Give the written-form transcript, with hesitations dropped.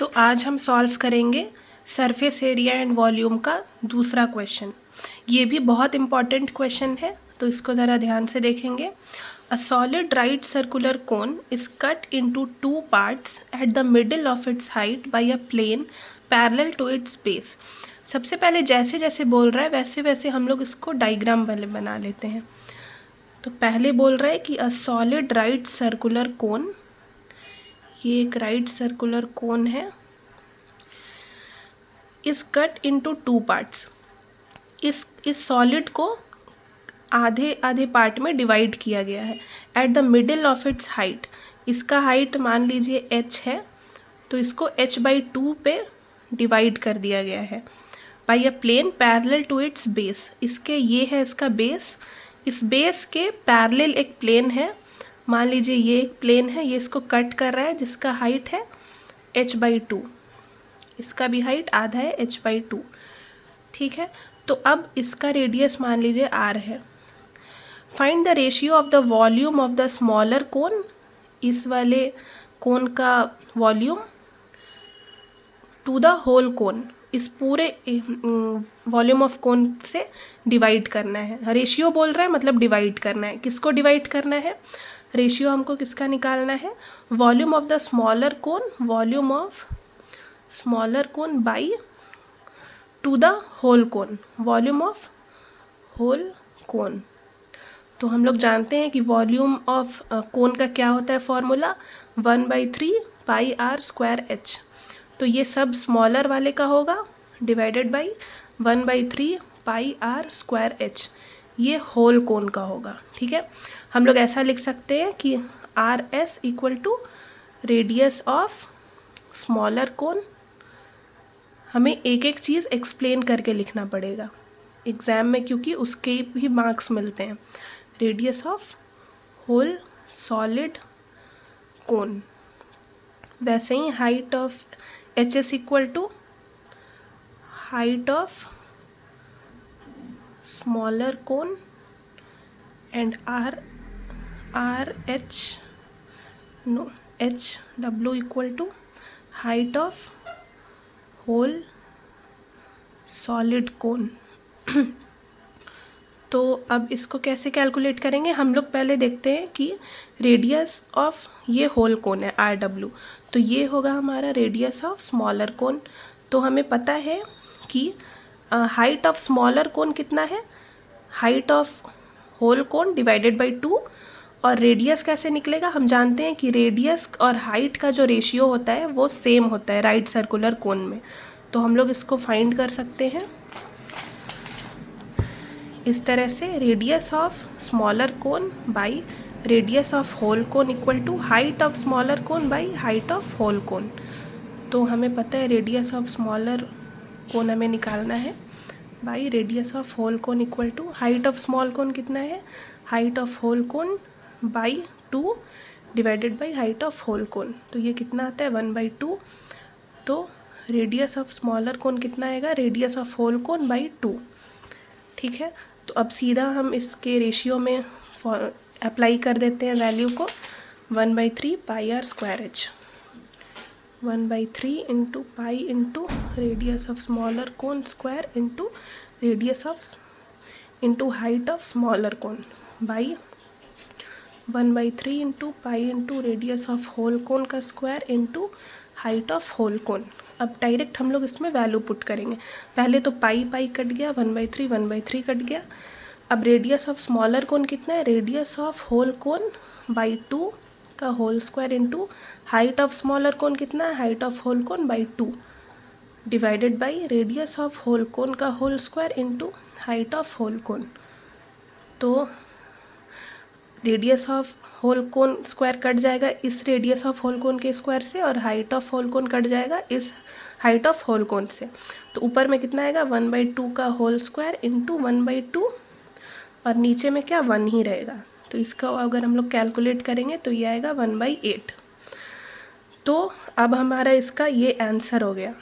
तो आज हम सॉल्व करेंगे सरफेस एरिया एंड वॉल्यूम का दूसरा क्वेश्चन। ये भी बहुत इम्पॉर्टेंट क्वेश्चन है, तो इसको ज़रा ध्यान से देखेंगे। A solid right circular cone is cut into two parts at the middle of its height by a plane parallel to its base. सबसे पहले जैसे जैसे बोल रहा है वैसे वैसे हम लोग इसको डायग्राम वाले बना लेते हैं। तो पहले बोल रहा है कि अ सॉलिड राइट सर्कुलर कोन, ये एक राइट सर्कुलर कोन है, इस कट इनटू टू पार्ट्स। इस सॉलिड को आधे आधे पार्ट में डिवाइड किया गया है। Eight the middle of its height, इसका हाइट मान लीजिए h है, तो इसको h/2 पे डिवाइड कर दिया गया है। By a plane parallel to its base, इसके ये है इसका बेस, इस बेस के पैरेलल एक प्लेन है, मान लीजिए ये एक प्लेन है, ये इसको कट कर रहा है जिसका हाइट है h/2, इसका भी हाइट आधा है h/2। ठीक है, तो अब इसका रेडियस मान लीजिए r है। Find the ratio of the volume of the smaller cone, इस वाले कोन का volume, to the whole cone, इस पूरे वॉल्यूम ऑफ कोन से डिवाइड करना है। रेशियो बोल रहा है मतलब डिवाइड करना है। किसको डिवाइड करना है? रेशियो हमको किसका निकालना है? Volume of the smaller cone, volume of smaller cone by to the whole cone, volume of whole cone. तो हम लोग जानते हैं कि वॉल्यूम ऑफ कोन का क्या होता है फॉर्मूला, 1/3 πr²h। तो ये सब स्मॉलर वाले का होगा डिवाइडेड बाई 1/3 πr²h, ये होल कोन का होगा। ठीक है, हम लोग ऐसा लिख सकते हैं कि RS equal to radius of smaller cone. हमें एक एक चीज़ एक्सप्लेन करके लिखना पड़ेगा एग्ज़ाम में, क्योंकि उसके भी मार्क्स मिलते हैं। Radius of whole solid cone, वैसे ही height of HS equal to height of smaller cone and HW equal to height of whole solid cone. तो अब इसको कैसे कैलकुलेट करेंगे हम लोग? पहले देखते हैं कि रेडियस ऑफ ये होल कोन है RW, तो ये होगा हमारा रेडियस ऑफ स्मॉलर कोन। तो हमें पता है कि हाइट ऑफ स्मॉलर कोन कितना है, height of whole cone divided by 2। और रेडियस कैसे निकलेगा? हम जानते हैं कि रेडियस और हाइट का जो रेशियो होता है वो सेम होता है राइट सर्कुलर कोन में। तो हम लोग इसको फाइंड कर सकते हैं इस तरह से, radius of smaller cone by radius of whole cone equal to height of smaller cone by height of whole cone. तो हमें पता है रेडियस ऑफ स्मॉलर कोन हमें निकालना है by radius of whole cone equal to height of small cone कितना है, height of whole cone by 2 divided by height of whole cone. तो ये कितना आता है 1/2। तो रेडियस ऑफ स्मॉलर कोन कितना आएगा, radius of whole cone by 2। ठीक है, तो अब सीधा हम इसके रेशियो में अप्लाई कर देते हैं वैल्यू को, 1/3 πr²h, 1/3 into pi into radius of smaller cone square into radius of into height of smaller cone by 1/3 into pi into radius of whole cone का square into height of whole cone. अब direct हम लोग इसमें value put करेंगे। पहले तो pi cut गया, 1/3 cut गया। अब रेडियस ऑफ स्मॉलर कोन कितना है, radius of whole cone by 2 का whole square into height of smaller cone कितना है, height of whole cone by 2 divided by radius of whole cone का whole square into height of whole cone. तो radius of whole cone square cut जाएगा इस radius of whole कोन के square से, और height of whole cone cut जाएगा इस height of whole कोन से। तो ऊपर में कितना आएगा 1/2 का होल स्क्वायर इंटू 1/2, और नीचे में क्या 1 ही रहेगा। तो इसका अगर हम लोग कैलकुलेट करेंगे तो ये आएगा 1/8। तो अब हमारा इसका ये आंसर हो गया।